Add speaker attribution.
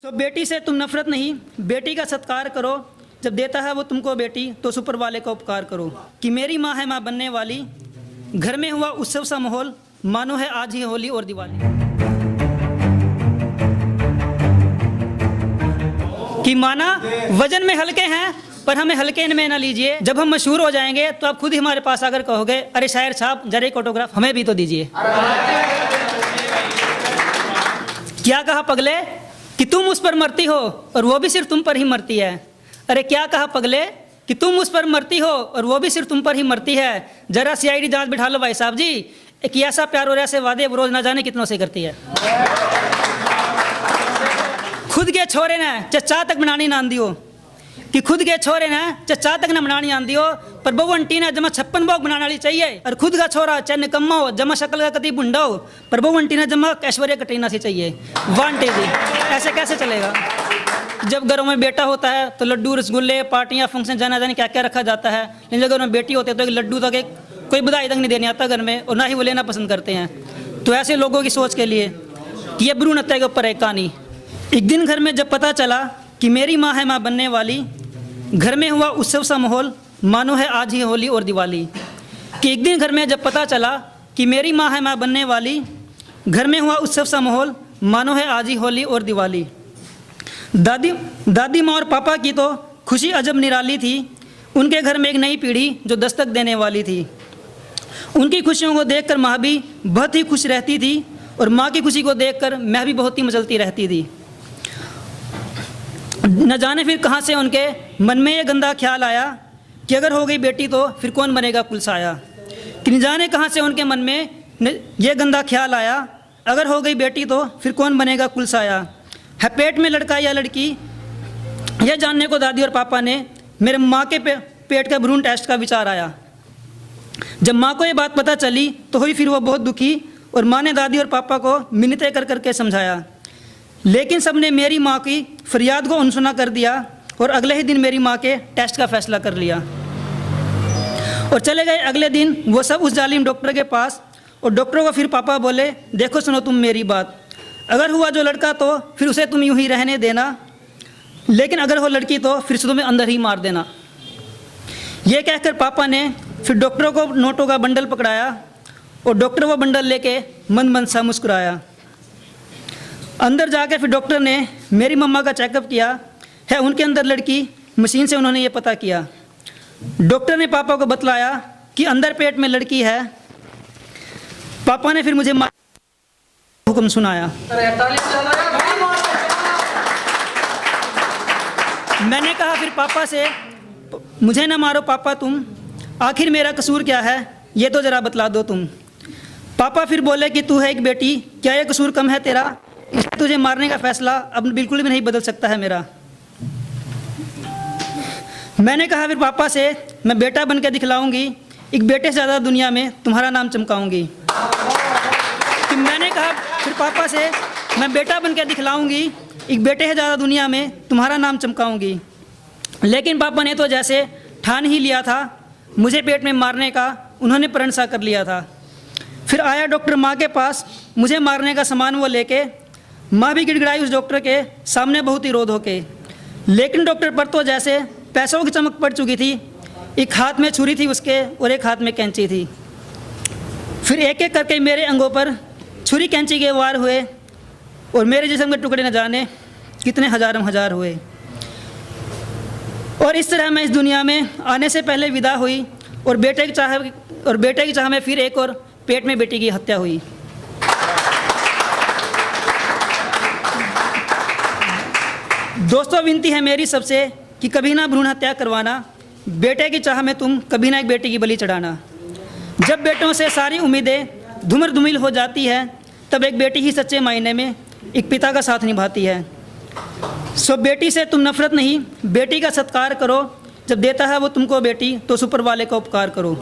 Speaker 1: तो बेटी से तुम नफरत नहीं, बेटी का सत्कार करो। जब देता है वो तुमको बेटी तो सुपर वाले का उपकार करो। कि मेरी माँ है माँ बनने वाली, घर में हुआ उत्सव सा माहौल, मानो है आज ही होली और दिवाली। कि माना वजन में हल्के हैं पर हमें हल्के में ना लीजिए। जब हम मशहूर हो जाएंगे तो आप खुद ही हमारे पास आकर कहोगे, अरे शायर साहब जरा एक ऑटोग्राफ हमें भी तो दीजिए। क्या कहा पगले कि तुम उस पर मरती हो और वो भी सिर्फ तुम पर ही मरती है। अरे क्या कहा पगले कि तुम उस पर मरती हो और वो भी सिर्फ तुम पर ही मरती है। जरा सीआईडी जांच बिठा लो भाई साहब जी, एक ऐसा प्यार और ऐसे वादे रोज ना जाने कितनों से करती है। खुद के छोरे ने चचा तक बनानी ना आंदी हो, कि खुद के छोरे ने चचा तक ना बनानी आंदी हो, पर बहु अंटी ने जमा 56 भोग बनाने वाली चाहिए। और खुद का छोरा चाहे निकम्मा हो, जमा शक्ल का कति बुंडा हो, पर बहु अंटी ने जमा ऐश्वर्या कटरीना से चाहिए। वांटे जी, ऐसे कैसे चलेगा। जब घरों में बेटा होता है तो लड्डू रसगुल्ले पार्टियां फंक्शन जाना जाने क्या क्या रखा जाता है, लेकिन जब घर में बेटी होती है तो एक लड्डू तक एक कोई बधाई तक नहीं देने आता घर में, और ना ही वो लेना पसंद करते हैं। तो ऐसे लोगों की सोच के लिए ये भ्रूण हत्या के ऊपर एक कहानी। एक दिन घर में जब पता चला कि मेरी माँ है माँ बनने वाली, घर में हुआ उत्सव सा माहौल, मानो है आज ही होली और दिवाली। कि एक दिन घर में जब पता चला कि मेरी माँ है माँ बनने वाली, घर में हुआ उत्सव सा माहौल, मानो है आज ही होली और दिवाली। दादी माँ और पापा की तो खुशी अजब निराली थी। उनके घर में एक नई पीढ़ी जो दस्तक देने वाली थी। उनकी खुशियों को देखकर माँ भी बहुत ही खुश रहती थी, और माँ की खुशी को देखकर मैं भी बहुत ही मचलती रहती थी। न जाने फिर कहाँ से उनके मन में ये गंदा ख्याल आया कि अगर हो गई बेटी तो फिर कौन बनेगा कुलसाया। कि न जाने कहाँ से उनके मन में ये गंदा ख्याल आया, अगर हो गई बेटी तो फिर कौन बनेगा कुलसाया। है पेट में लड़का या लड़की, यह जानने को दादी और पापा ने मेरे माँ के पेट का भ्रूण टेस्ट का विचार आया। जब माँ को ये बात पता चली तो हुई फिर वो बहुत दुखी, और माँ ने दादी और पापा को मिन्नतें कर करके समझाया, लेकिन सबने मेरी माँ की फरियाद को अनसुना कर दिया, और अगले ही दिन मेरी माँ के टेस्ट का फैसला कर लिया। और चले गए अगले दिन वो सब उस जालिम डॉक्टर के पास, और डॉक्टरों को फिर पापा बोले, देखो सुनो तुम मेरी बात, अगर हुआ जो लड़का तो फिर उसे तुम यूं ही रहने देना, लेकिन अगर हो लड़की तो फिर से तुम्हें अंदर ही मार देना। ये कहकर पापा ने फिर डॉक्टरों को नोटों का बंडल पकड़ाया, और डॉक्टर वो बंडल लेके मन मन सा मुस्कुराया। अंदर जाकर फिर डॉक्टर ने मेरी मम्मा का चेकअप किया, है उनके अंदर लड़की, मशीन से उन्होंने ये पता किया। डॉक्टर ने पापा को बतलाया कि अंदर पेट में लड़की है। पापा ने फिर मुझे हुक्म सुनाया। मैंने कहा फिर पापा से, मुझे ना मारो पापा तुम, आखिर मेरा कसूर क्या है ये तो ज़रा बतला दो तुम। पापा फिर बोले कि तू है एक बेटी, क्या ये कसूर कम है तेरा, इसलिए तुझे मारने का फैसला अब बिल्कुल भी नहीं बदल सकता है मेरा। मैंने कहा फिर पापा से, मैं बेटा बन के दिखलाऊंगी, एक बेटे से ज़्यादा दुनिया में तुम्हारा नाम चमकाऊंगी। कि मैंने कहा फिर पापा से, मैं बेटा बन के दिखलाऊंगी, एक बेटे से ज़्यादा दुनिया में तुम्हारा नाम चमकाऊंगी। लेकिन पापा ने तो जैसे ठान ही लिया था मुझे पेट में मारने का, उन्होंने प्रण सा कर लिया था। फिर आया डॉक्टर माँ के पास, मुझे मारने का सामान वो लेके। माँ भी गिड़गिड़ाई उस डॉक्टर के सामने बहुत ही रोध होके, लेकिन डॉक्टर पर तो जैसे पैसों की चमक पड़ चुकी थी। एक हाथ में छुरी थी उसके और एक हाथ में कैंची थी। फिर एक एक करके मेरे अंगों पर छुरी कैंची के वार हुए, और मेरे जिस्म के टुकड़े न जाने कितने हजारों हजार हुए। और इस तरह मैं इस दुनिया में आने से पहले विदा हुई, और बेटे की चाह में फिर एक और पेट में बेटी की हत्या हुई। दोस्तों विनती है मेरी सबसे कि कभी ना भ्रूण हत्या करवाना, बेटे की चाह में तुम कभी ना एक बेटी की बलि चढ़ाना। जब बेटों से सारी उम्मीदें धूमर धूमिल हो जाती है, तब एक बेटी ही सच्चे मायने में एक पिता का साथ निभाती है। सो बेटी से तुम नफरत नहीं, बेटी का सत्कार करो। जब देता है वो तुमको बेटी तो सुपर वाले का उपकार करो।